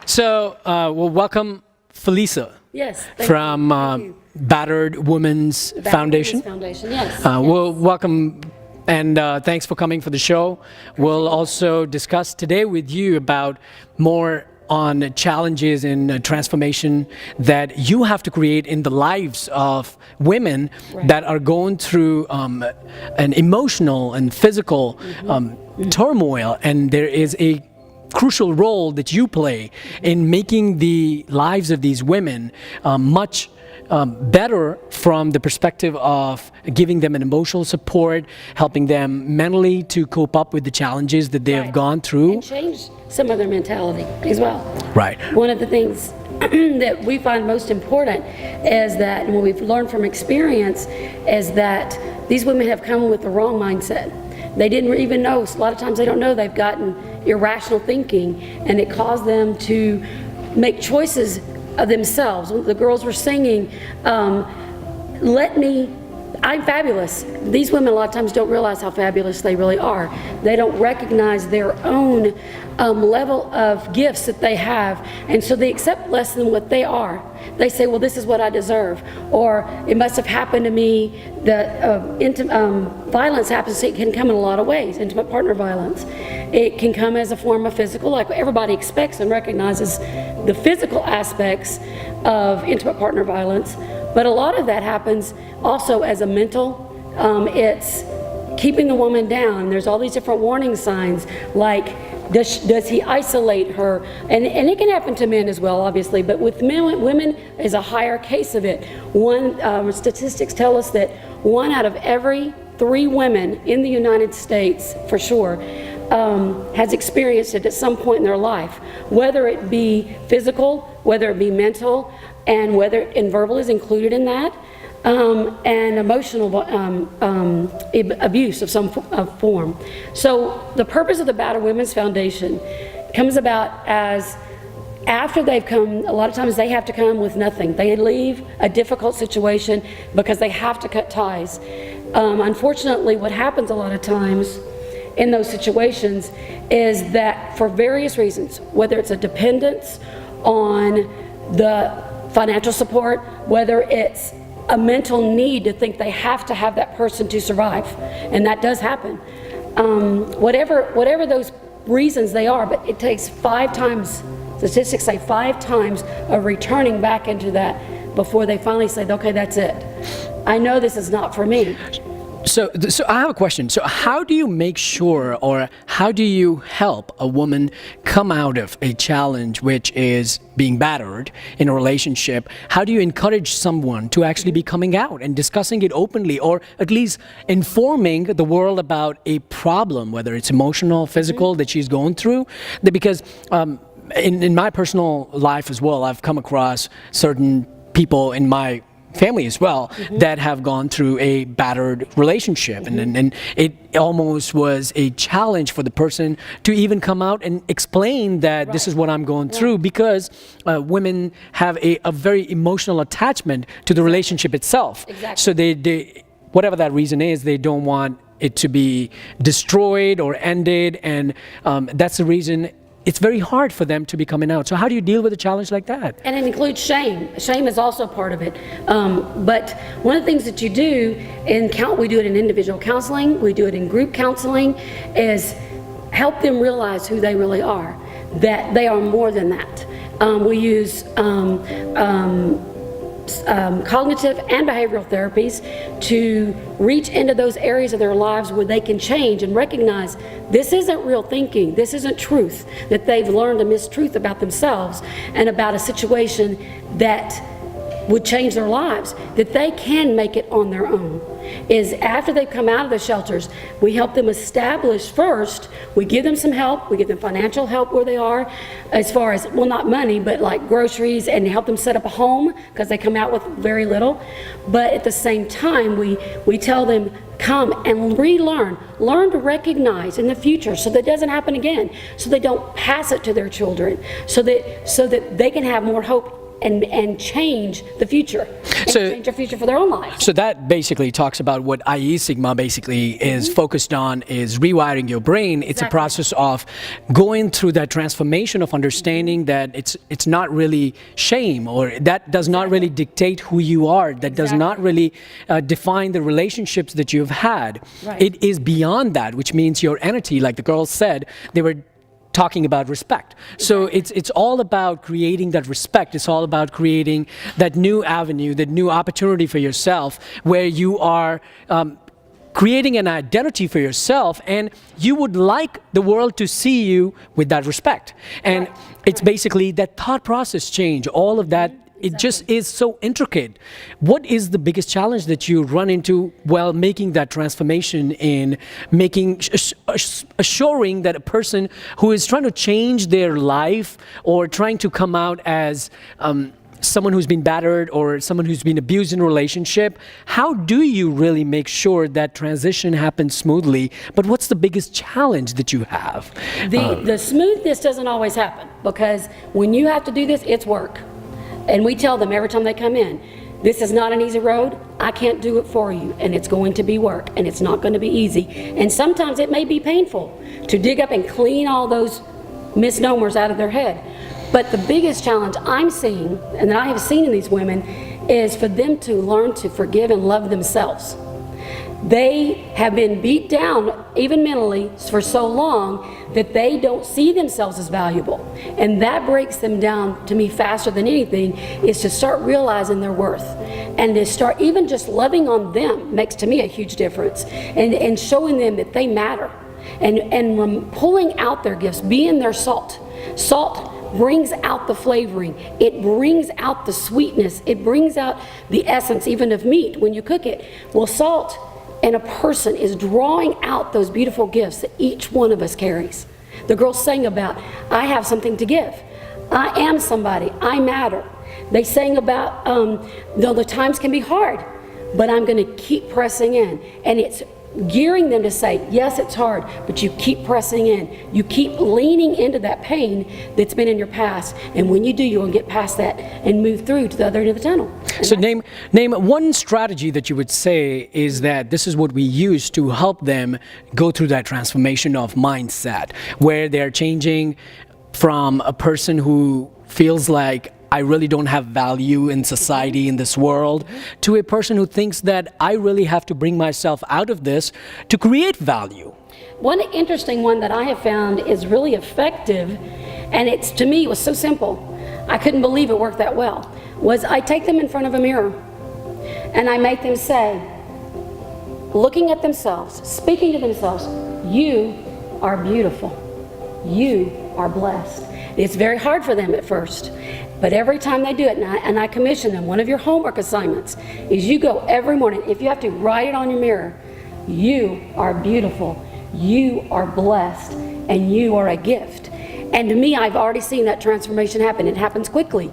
We'll welcome Felica. Yes. From Battered Women's Foundation. Yes. We'll welcome and thanks for coming for the show. We'll also discuss today with you about more on challenges in transformation that you have to create in the lives of women that are going through an emotional and physical turmoil, and there is a crucial role that you play in making the lives of these women much better from the perspective of giving them an emotional support, helping them mentally to cope up with the challenges that they have gone through. And change some of their mentality as well. Right. One of the things that we find most important is that, and what we've learned from experience, is that these women have come with the wrong mindset. They didn't even know, a lot of times they don't know they've gotten irrational thinking, and it caused them to make choices of themselves. The girls were singing, I'm fabulous. These women a lot of times don't realize how fabulous they really are. They don't recognize their own level of gifts that they have, and so they accept less than what they are. They say, well, this is what I deserve, or it must have happened to me. That violence happens, it can come in a lot of ways, intimate partner violence. It can come as a form of physical, like everybody expects and recognizes the physical aspects of intimate partner violence, but a lot of that happens also as a mental. It's keeping the woman down. There's all these different warning signs, like does he isolate her? And it can happen to men as well, obviously, but with men, women is a higher case of it. Statistics tell us that 1 out of every 3 women in the United States, for sure, has experienced it at some point in their life, whether it be physical, whether it be mental, and verbal is included in that, and emotional abuse of some form. So the purpose of the Battered Women's Foundation comes about as after they've come, a lot of times they have to come with nothing. They leave a difficult situation because they have to cut ties. Unfortunately, what happens a lot of times in those situations is that for various reasons, whether it's a dependence on the financial support, whether it's a mental need to think they have to have that person to survive, and that does happen. Whatever those reasons they are, but it takes 5 times, statistics say 5 times of returning back into that before they finally say, okay, that's it. I know this is not for me. So I have a question. So how do you make sure, or how do you help a woman come out of a challenge which is being battered in a relationship? How do you encourage someone to actually be coming out and discussing it openly, or at least informing the world about a problem, whether it's emotional, physical, that she's going through? Because in my personal life as well, I've come across certain people in my family as well that have gone through a battered relationship, and it almost was a challenge for the person to even come out and explain that this is what I'm going through, because women have a very emotional attachment to the relationship itself. So they whatever that reason is, they don't want it to be destroyed or ended, and that's the reason it's very hard for them to be coming out. So how do you deal with a challenge like that? And it includes shame. Shame is also part of it. But one of the things that you do we do it in individual counseling, we do it in group counseling, is help them realize who they really are, that they are more than that. We use cognitive and behavioral therapies to reach into those areas of their lives where they can change and recognize this isn't real thinking, this isn't truth, that they've learned a mistruth about themselves and about a situation that would change their lives, that they can make it on their own. Is after they've come out of the shelters, we help them establish first, we give them some help, we give them financial help where they are, as far as, well, not money, but like groceries, and help them set up a home, because they come out with very little. But at the same time, we tell them, come and relearn, learn to recognize in the future so that it doesn't happen again, so they don't pass it to their children, so that they can have more hope and change the future, and change their future for their own lives. So that basically talks about what IE Sigma basically is focused on, is rewiring your brain. It's a process of going through that transformation of understanding that it's not really shame, or that does not really dictate who you are, that does not really define the relationships that you've had. It is beyond that, which means your entity, like the girls said, they were talking about respect. So it's all about creating that respect. It's all about creating that new avenue, that new opportunity for yourself, where you are creating an identity for yourself, and you would like the world to see you with that respect. And it's basically that thought process change, all of that. It just is so intricate. What is the biggest challenge that you run into while making that transformation, in making assuring that a person who is trying to change their life or trying to come out as someone who's been battered or someone who's been abused in a relationship, how do you really make sure that transition happens smoothly? But what's the biggest challenge that you have? The smoothness doesn't always happen, because when you have to do this, it's work. And we tell them every time they come in, this is not an easy road. I can't do it for you, and it's going to be work, and it's not going to be easy. And sometimes it may be painful to dig up and clean all those misnomers out of their head. But the biggest challenge I'm seeing, and that I have seen in these women, is for them to learn to forgive and love themselves. They have been beat down, even mentally, for so long that they don't see themselves as valuable. And that breaks them down, to me, faster than anything, is to start realizing their worth. And to start even just loving on them makes, to me, a huge difference. And showing them that they matter. And pulling out their gifts, being their salt. Salt brings out the flavoring. It brings out the sweetness. It brings out the essence, even of meat, when you cook it. Well, salt and a person is drawing out those beautiful gifts that each one of us carries. The girls sang about, I have something to give. I am somebody. I matter. They sang about, though the times can be hard, but I'm going to keep pressing in. And it's gearing them to say, yes, it's hard, but you keep pressing in. You keep leaning into that pain that's been in your past. And when you do, you're going to get past that and move through to the other end of the tunnel. And so name one strategy that you would say is that this is what we use to help them go through that transformation of mindset, where they're changing from a person who feels like, I really don't have value in society, in this world, to a person who thinks that I really have to bring myself out of this to create value. One interesting one that I have found is really effective, and it's, to me, it was so simple. I couldn't believe it worked that well, was I take them in front of a mirror and I make them say, looking at themselves, speaking to themselves, you are beautiful. You are blessed. It's very hard for them at first, but every time they do it, and I commission them, one of your homework assignments is you go every morning, if you have to, write it on your mirror, you are beautiful, you are blessed, and you are a gift. And to me, I've already seen that transformation happen. It happens quickly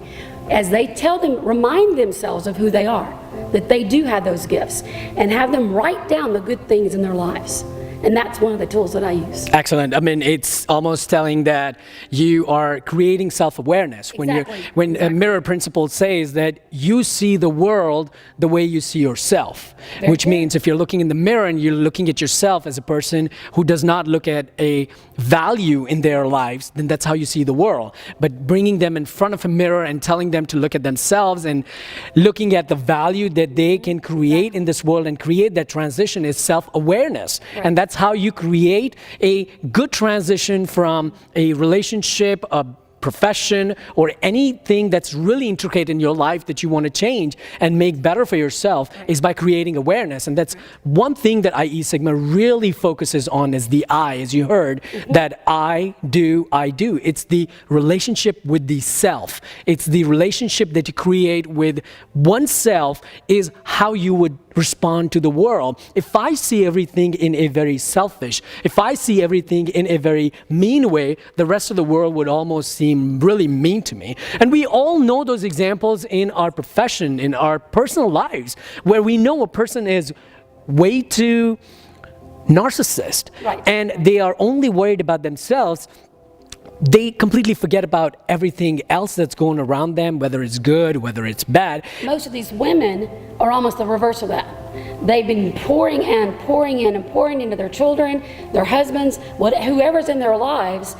as they tell them, remind themselves of who they are, that they do have those gifts, and have them write down the good things in their lives. And that's one of the tools that I use. Excellent. I mean, it's almost telling that you are creating self-awareness. Exactly. When a mirror principle says that you see the world the way you see yourself, which means if you're looking in the mirror and you're looking at yourself as a person who does not look at a value in their lives, then that's how you see the world. But bringing them in front of a mirror and telling them to look at themselves and looking at the value that they can create in this world and create that transition is self-awareness. Right. And that's how you create a good transition from a relationship, a profession, or anything that's really intricate in your life that you want to change and make better for yourself, is by creating awareness. And that's one thing that IE Sigma really focuses on, is the I, as you heard, that I do. It's the relationship with the self. It's the relationship that you create with oneself, is how you would respond to the world. If I see everything in a very selfish, if I see everything in a very mean way, the rest of the world would almost seem really mean to me. And we all know those examples in our profession, in our personal lives, where we know a person is way too narcissist, right, and they are only worried about themselves. they completely forget about everything else that's going around them, whether it's good, whether it's bad. Most of these women are almost the reverse of that. They've been pouring in, pouring in, and pouring into their children, their husbands, whoever's in their lives,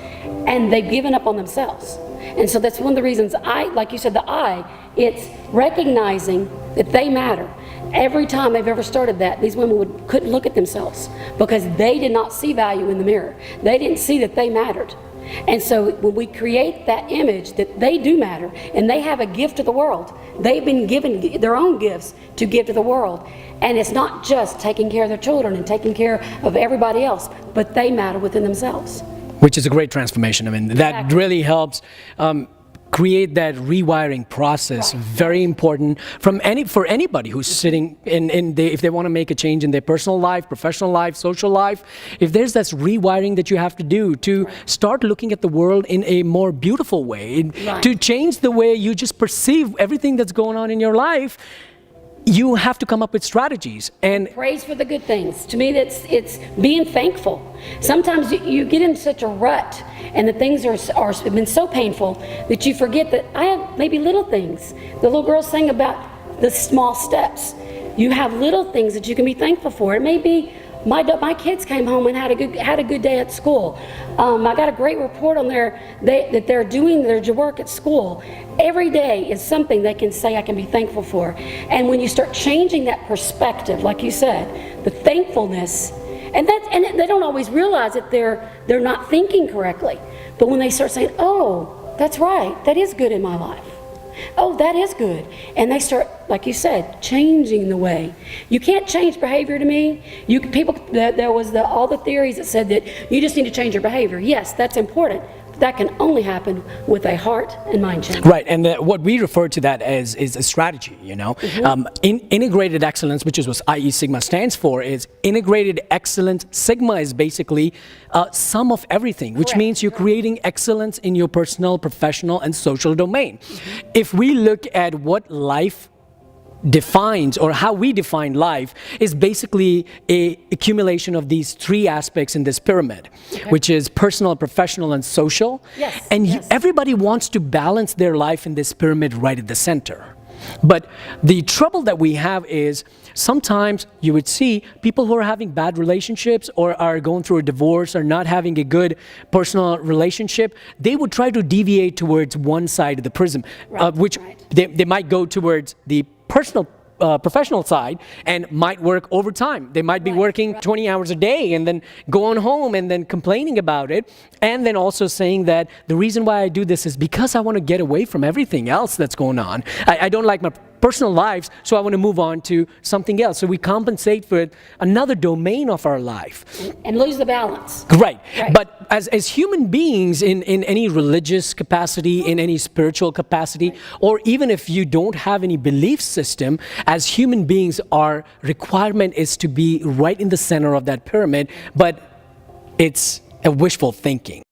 and they've given up on themselves. And so that's one of the reasons like you said, it's recognizing that they matter. Every time they've ever started that, these women couldn't look at themselves because they did not see value in the mirror. They didn't see that they mattered. And so when we create that image that they do matter and they have a gift to the world, they've been given their own gifts to give to the world. And it's not just taking care of their children and taking care of everybody else, but they matter within themselves. Which is a great transformation. I mean, that really helps create that rewiring process. Very important for anybody who's sitting if they want to make a change in their personal life, professional life, social life. If there's this rewiring that you have to do to start looking at the world in a more beautiful way, to change the way you just perceive everything that's going on in your life, you have to come up with strategies and praise for the good things. To me, it's being thankful. Sometimes you get in such a rut, and the things have been so painful that you forget that I have maybe little things. The little girl sang about the small steps. You have little things that you can be thankful for. It may be my kids came home and had a good day at school. I got a great report on that they're doing their work at school. Every day is something they can say I can be thankful for. And when you start changing that perspective, like you said, the thankfulness, and they don't always realize that they're not thinking correctly. But when they start saying, "Oh, that's right, that is good in my life. Oh, that is good," and they start, like you said, changing the way. You can't change behavior. To me, there was all the theories that said that you just need to change your behavior. Yes, that's important. But that can only happen with a heart and mind change. Right, and what we refer to that as is a strategy. Integrated excellence, which is what IE Sigma stands for, is integrated excellence. Sigma is basically sum of everything, which means you're creating excellence in your personal, professional, and social domain. If we look at what life defines, or how we define life, is basically a accumulation of these three aspects in this pyramid, which is personal, professional, and social. Everybody wants to balance their life in this pyramid right at the center. But the trouble that we have is sometimes you would see people who are having bad relationships or are going through a divorce or not having a good personal relationship, they would try to deviate towards one side of the prism, they might go towards the personal professional side and might work overtime. They might be working 20 hours a day and then going home and then complaining about it, and then also saying that the reason why I do this is because I want to get away from everything else that's going on. I don't like my personal lives, so I want to move on to something else. So we compensate for another domain of our life. And lose the balance. Right. But as human beings in any religious capacity, in any spiritual capacity, or even if you don't have any belief system, as human beings, our requirement is to be right in the center of that pyramid, but it's a wishful thinking.